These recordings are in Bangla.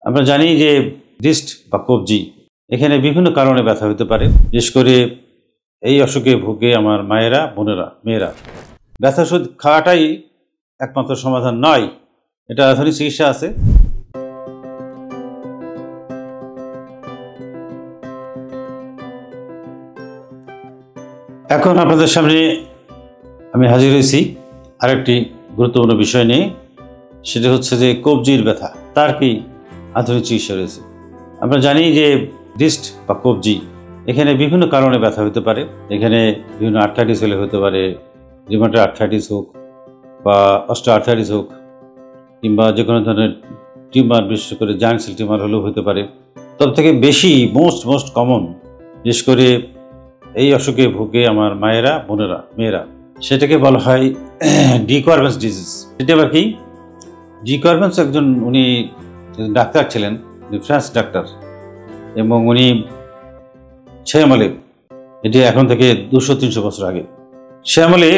আমরা জানি যে ডিস্ট বা কবজি এখানে বিভিন্ন কারণে ব্যথা হতে পারে। বিশেষ করে এই অসুখে ভুগে আমার মায়েরা, বোনেরা, মেয়েরা ব্যথা ওষুধ খাওয়াটাই একমাত্র সমাধান নয়, এটা আধুনিক চিকিৎসা আছে। এখন আপনাদের সামনে আমি হাজির হয়েছি আরেকটি গুরুত্বপূর্ণ বিষয় নিয়ে, সেটা হচ্ছে যে কবজির ব্যথা, তার কি আধুনিক চিকিৎসা রয়েছে। আমরা জানি যে ডিস্ট বা কবজি এখানে বিভিন্ন কারণে ব্যথা হতে পারে। এখানে বিভিন্ন আর্থাইটিস হলে হতে পারে, রিউমাটয়েড আর্থাইটিস হোক বা অস্টিওআর্থাইটিস হোক, কিংবা যে কোনো ধরনের টিউমার, বিশেষ করে জায়ান্ট সেল টিউমার হলেও হতে পারে। তব থেকে বেশি মোস্ট কমন, বিশেষ করে এই অসুখে ভুগে আমার মায়েরা, বোনেরা, মেয়েরা, সেটাকে বলা হয় ডি কোয়ারভ্যান্স ডিজিজ। এটা আবার কি? ডি কোয়ারভ্যান্স একজন উনি ডাক্তার ছিলেন, ফ্রেঞ্চ ডাক্তার, এবং উনি সে আমলে, এটি এখন থেকে 200-300 বছর আগে, সে আমলে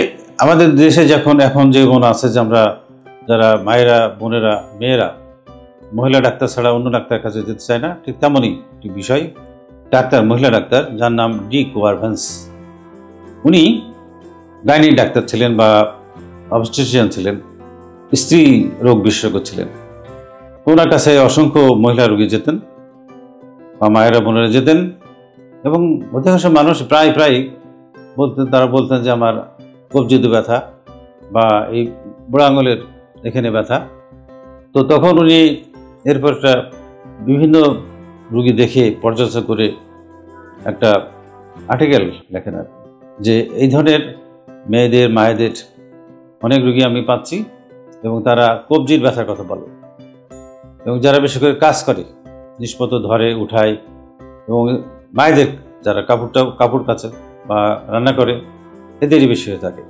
আমাদের দেশে এখন যে মনে আছে যে আমরা যারা মায়েরা, বোনেরা, মেয়েরা মহিলা ডাক্তার ছাড়া অন্য ডাক্তার কাছে যেতে চায় না, ঠিক তেমনই একটি বিষয় ডাক্তার, মহিলা ডাক্তার, যার নাম ডি কোয়ারভ্যান্স। উনি গাইনি ডাক্তার ছিলেন বা অবস্টেট্রিশিয়ান ছিলেন, স্ত্রী রোগ বিশেষজ্ঞ ছিলেন। ওনার কাছে অসংখ্য মহিলা রোগী যেতেন বা মায়েরা, বোনেরা যেতেন, এবং অধিকাংশ মানুষ প্রায় তারা বলতেন যে আমার কবজিতে ব্যথা বা এই বুড়ো আঙুলের এখানে ব্যথা। তো তখন উনি এরপর একটা বিভিন্ন রোগী দেখে পর্যালোচনা করে একটা আর্টিকেল লেখেন আর যে এই ধরনের মেয়েদের, মায়েদের অনেক রোগী আমি পাচ্ছি, এবং তারা কবজির ব্যথার কথা বলে, এবং যারা বিশেষ করে কাজ করে, জিনিসপত্র ধরে উঠায়, এবং মায়েদের যারা কাপড় কাচে বা রান্না করে, এদেরই বেশি হয়ে থাকে।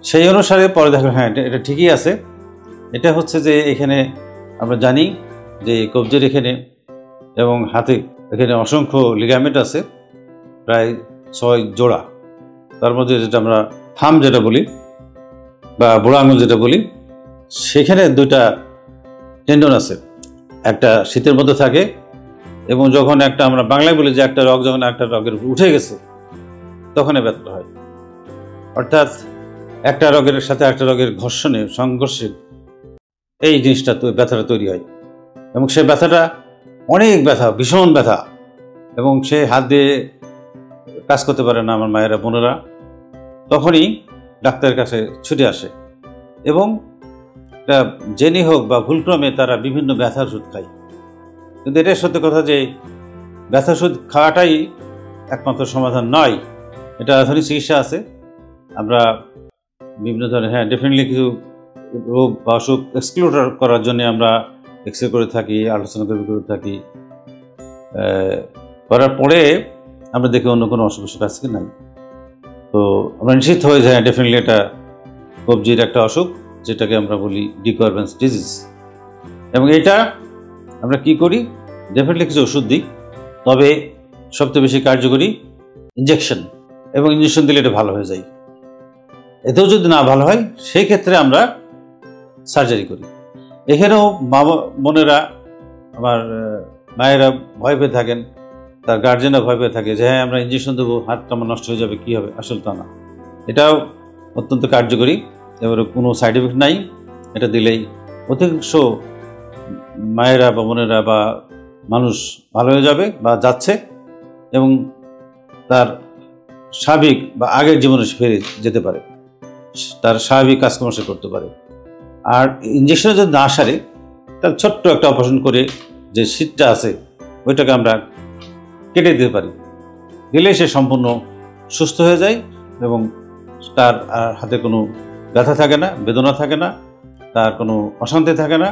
সেই অনুসারে পরে দেখো, হ্যাঁ এটা ঠিকই আছে। এটা হচ্ছে যে এখানে আমরা জানি যে কবজির এখানে এবং হাতে এখানে অসংখ্য লিগামেন্ট আছে, প্রায় 6 জোড়া। তার মধ্যে যেটা আমরা থাম যেটা বলি বা বুড়ো আঙুল যেটা বলি, সেখানে 2টা টেন্ডন আছে। একটা শীতের মধ্যে থাকে, এবং যখন একটা আমরা বাংলায় বলি যে একটা রগ যখন একটা রগের উঠে গেছে, তখন ব্যথাটা হয়। অর্থাৎ একটা রগের সাথে একটা রগের ঘর্ষণে, সংঘর্ষে এই জিনিসটা ব্যথাটা তৈরি হয়, এবং সে ব্যথাটা অনেক ব্যথা, ভীষণ ব্যথা, এবং সে হাত দিয়ে কাজ করতে পারে না আমার মায়েরা, বোনেরা। তখনই ডাক্তারের কাছে ছুটে আসে, এবং জেনে হোক বা ভুলক্রমে তারা বিভিন্ন ব্যথার ওষুধ খায়। কিন্তু এটাই সত্য কথা যে ব্যথা ওষুধ খাওয়াটাই একমাত্র সমাধান নয়, এটা আধুনিক চিকিৎসা আছে। আমরা বিভিন্ন ধরনের, হ্যাঁ ডেফিনেটলি কিছু রোগ বা অসুখ এক্সক্লুড করার জন্য আমরা এক্স রে করে থাকি, আল্ট্রাসোনোগ্রাফি করে থাকি, করার পরে আমরা দেখি অন্য কোনো অসুখ আছে কি নাই। তো আমরা নিশ্চিত হয়ে যায় ডেফিনেটলি এটা কবজির একটা অসুখ, যেটাকে আমরা বলি ডি কোয়ারভ্যান্স ডিজিজ। এবং এটা আমরা কি করি? ডেফিনেটলি কিছু ওষুধ দিই, তবে সবচেয়ে বেশি কার্যকরী ইঞ্জেকশন, এবং ইঞ্জেকশন দিলে এটা ভালো হয়ে যায়। এতেও যদি না ভালো হয়, সেই ক্ষেত্রে আমরা সার্জারি করি। এখানেও মা বোনেরা, আমার মায়েরা ভয় পেয়ে থাকেন, তার গার্জেনরা ভয় পেয়ে থাকে যে হ্যাঁ আমরা ইঞ্জেকশন দেবো, হাতটা আমার নষ্ট হয়ে যাবে, কী হবে। আসলে তা না, এটাও অত্যন্ত কার্যকরী, এবারে কোনো সাইড এফেক্ট নাই। এটা দিলেই অধিকাংশ মায়েরা বা বোনেরা বা মানুষ ভালো হয়ে যাবে বা যাচ্ছে, এবং তার স্বাভাবিক বা আগের জীবনে ফিরে যেতে পারে, তার স্বাভাবিক কাজকর্ম সে করতে পারে। আর ইঞ্জেকশনে যদি না সারে, তার ছোট্ট একটা অপারেশন করে যে শীতটা আছে ওইটাকে আমরা কেটে দিতে পারি, দিলে সে সম্পূর্ণ সুস্থ হয়ে যায়, এবং তার হাতে কোনো ব্যথা থাকে না, বেদনা থাকে না, তার কোনো অশান্তি থাকে না,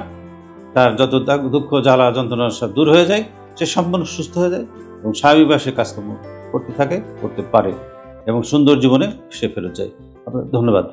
তার যত দুঃখ, জ্বালা, যন্ত্রণা সব দূর হয়ে যায়, সে সম্পূর্ণ সুস্থ হয়ে যায়, এবং স্বাভাবিকভাবে সে কাজকর্ম করতে পারে, এবং সুন্দর জীবনে সে ফেরত যায়। আপনার ধন্যবাদ।